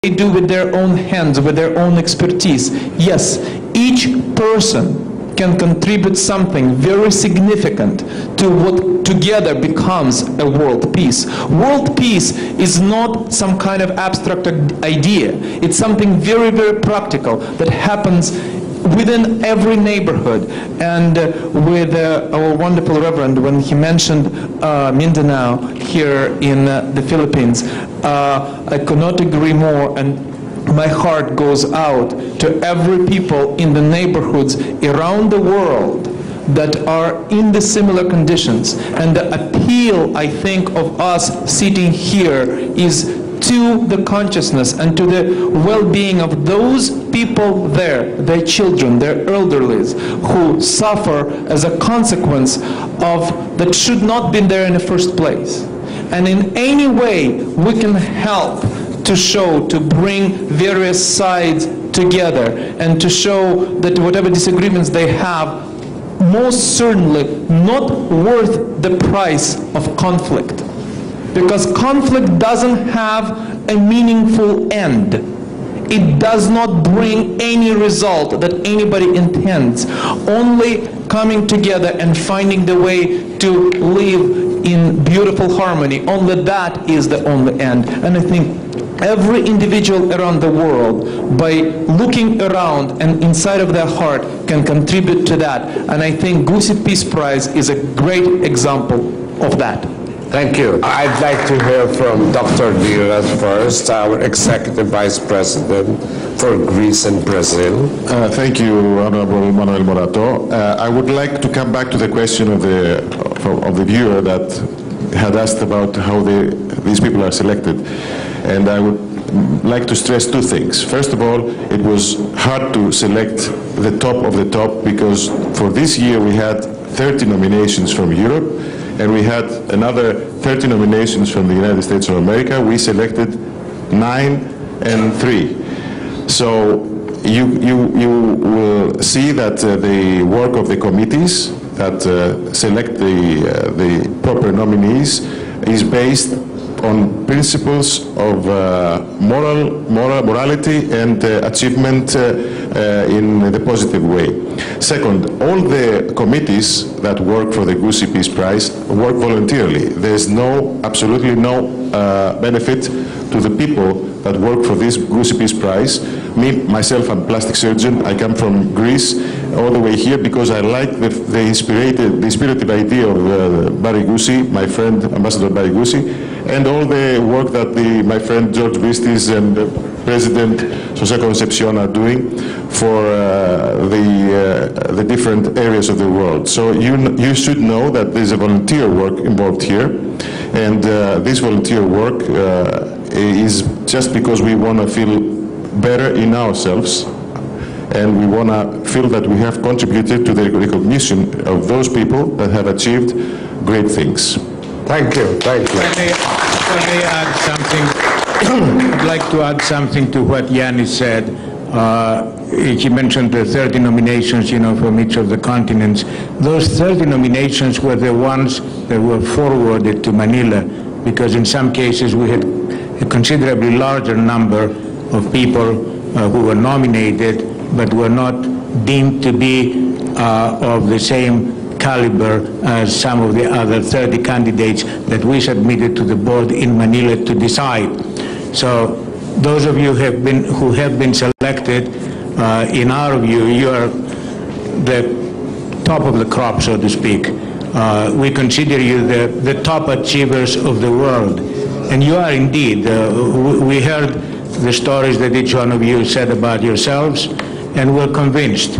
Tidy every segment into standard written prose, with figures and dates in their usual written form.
they do with their own hands, with their own expertise. Yes, each person can contribute something very significant to what together becomes a world peace. World peace is not some kind of abstract idea. It's something very, very practical that happens within every neighborhood. And with our wonderful Reverend, when he mentioned Mindanao here in the Philippines, I could not agree more, and my heart goes out to every people in the neighborhoods around the world that are in the similar conditions. And the appeal, I think, of us sitting here is to the consciousness and to the well-being of those people there, their children, their elderlies, who suffer as a consequence of that should not be there in the first place. And in any way we can help to show, to bring various sides together and to show that whatever disagreements they have, most certainly not worth the price of conflict. Because conflict doesn't have a meaningful end. It does not bring any result that anybody intends. Only coming together and finding the way to live in beautiful harmony, only that is the only end. And I think every individual around the world, by looking around and inside of their heart, can contribute to that. And I think Gusi Peace Prize is a great example of that. Thank you. I'd like to hear from Dr. Diaz first, our Executive Vice President for Greece and Brazil. Thank you, Honorable Manuel Morato. I would like to come back to the question of the viewer that had asked about how these people are selected. And I would like to stress two things. First of all, it was hard to select the top of the top because for this year we had 30 nominations from Europe and we had another 30 nominations from the United States of America. We selected 9 and 3. So you will see that the work of the committees that select the proper nominees is based on principles of morality and achievement in the positive way. Second, all the committees that work for the Gusi Peace Prize work voluntarily. There's absolutely no benefit to the people that work for this Gusi Peace Prize. Me, myself, I'm a plastic surgeon. I come from Greece all the way here because I like the inspirative idea of Barry Gusi, my friend, Ambassador Barry Gusi, and all the work that my friend George Vistis and President José Concepcion are doing for the different areas of the world. So you should know that there's a volunteer work involved here, and this volunteer work is just because we want to feel better in ourselves, and we want to feel that we have contributed to the recognition of those people that have achieved great things. Thank you. Thank you. If I may add something, I'd like to add something to what Yanis said. He mentioned the 30 nominations, from each of the continents. Those 30 nominations were the ones that were forwarded to Manila, because in some cases we had a considerably larger number of people who were nominated but were not deemed to be of the same caliber as some of the other 30 candidates that we submitted to the board in Manila to decide. So those of you who have been selected, in our view, you are the top of the crop, so to speak. We consider you the top achievers of the world, and you are indeed. We heard the stories that each one of you said about yourselves, and we're convinced.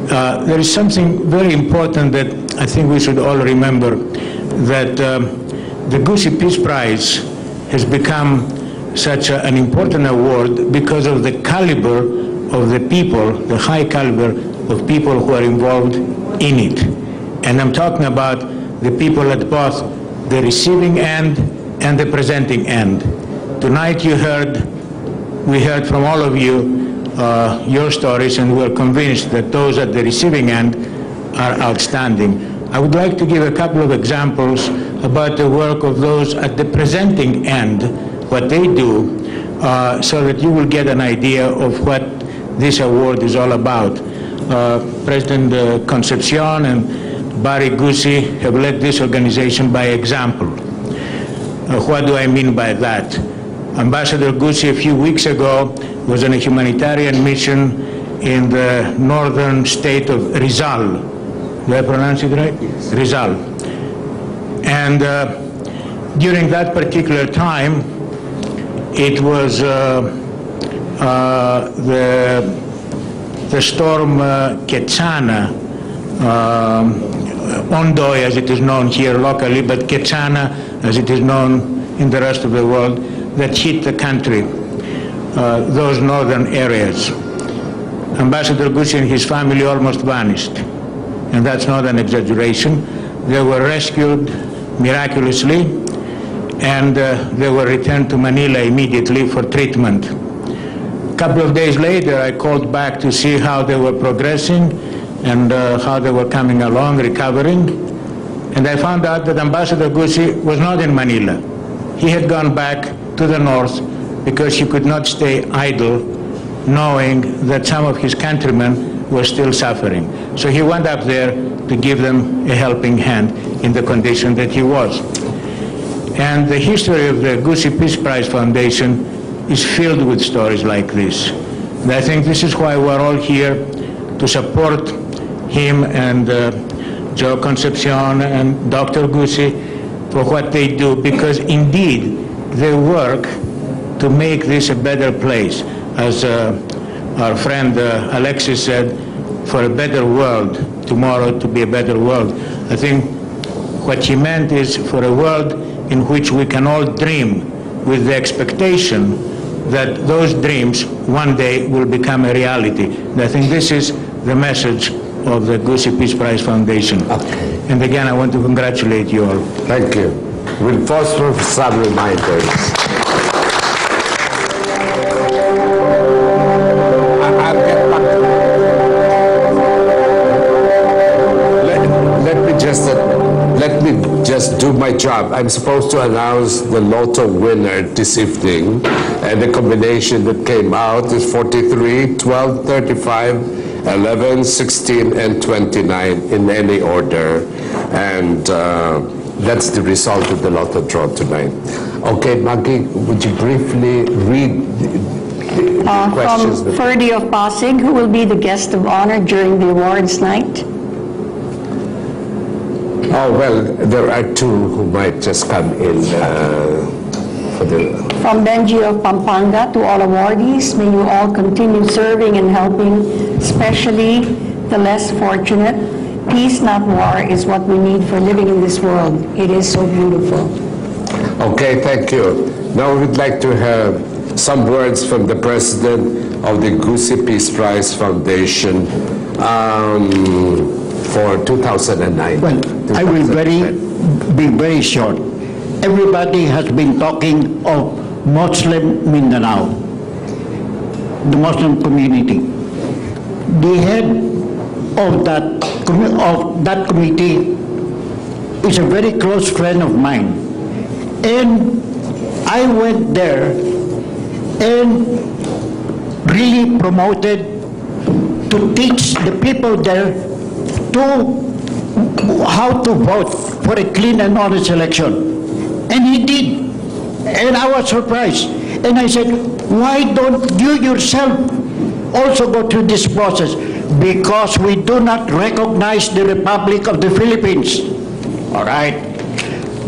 There is something very important that I think we should all remember, that the Gusi Peace Prize has become such an important award because of the caliber of the people, the high caliber of people who are involved in it. And I'm talking about the people at both the receiving end and the presenting end. Tonight we heard from all of you your stories, and we're convinced that those at the receiving end are outstanding. I would like to give a couple of examples about the work of those at the presenting end, what they do. so that you will get an idea of what this award is all about. President Concepcion and Barry Gusi have led this organization by example. What do I mean by that? Ambassador Gusi a few weeks ago was on a humanitarian mission in the northern state of Rizal. Do I pronounce it right? Yes. Rizal. And during that particular time, it was the storm Quetzana, Ondoy as it is known here locally, but Quetzana as it is known in the rest of the world, that hit the country, those northern areas. Ambassador Gusi and his family almost vanished, and that's not an exaggeration. They were rescued miraculously, and they were returned to Manila immediately for treatment. A couple of days later, I called back to see how they were progressing and how they were coming along, recovering, and I found out that Ambassador Gusi was not in Manila. He had gone back to the north because he could not stay idle knowing that some of his countrymen were still suffering. So he went up there to give them a helping hand in the condition that he was. And the history of the Gusi Peace Prize Foundation is filled with stories like this. And I think this is why we're all here, to support him and Joe Concepcion and Dr. Gusi for what they do, because indeed they work to make this a better place. As our friend Alexis said, for a better world, tomorrow to be a better world. I think what he meant is for a world in which we can all dream with the expectation that those dreams one day will become a reality. And I think this is the message of the Gusi Peace Prize Foundation. Okay. And again, I want to congratulate you all. Thank you. We'll pause for some reminders. Let me just do my job. I'm supposed to announce the lotto winner this evening, and the combination that came out is 43, 12, 35, 11, 16, and 29 in any order. And that's the result of the lotto draw tonight. Okay, Maggie, would you briefly read the questions? From Ferdy of Pasig, who will be the guest of honor during the awards night? Oh, well, there are two who might just come in for the... From Benji of Pampanga, to all awardees, may you all continue serving and helping, especially the less fortunate. Peace, not war, is what we need for living in this world. It is so beautiful. Okay, thank you. Now we'd like to have some words from the president of the Gusi Peace Prize Foundation for 2009. Well, I will be very short. Everybody has been talking of Muslim Mindanao, the Muslim community. The head of that committee is a very close friend of mine. And I went there and really promoted to teach the people there how to vote for a clean and honest election. And he did. And I was surprised. And I said, why don't you yourself also go through this process? Because we do not recognize the Republic of the Philippines. All right?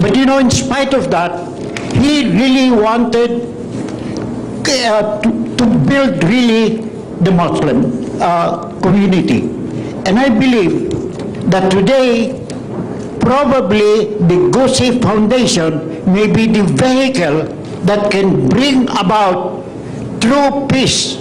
But you know, in spite of that, he really wanted to build really the Muslim community. And I believe that today, probably the Gusi Foundation may be the vehicle that can bring about true peace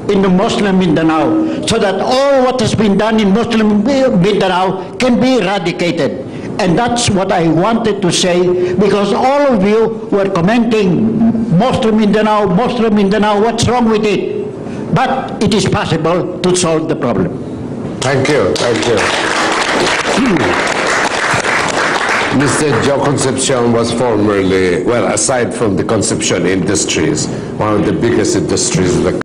in the Muslim Mindanao, so that all what has been done in Muslim Mindanao can be eradicated. And that's what I wanted to say, because all of you were commenting, Muslim Mindanao, what's wrong with it? But it is possible to solve the problem. Thank you, thank you. Mr. Joe Concepcion was formerly, well, aside from the Concepcion Industries, one of the biggest industries in the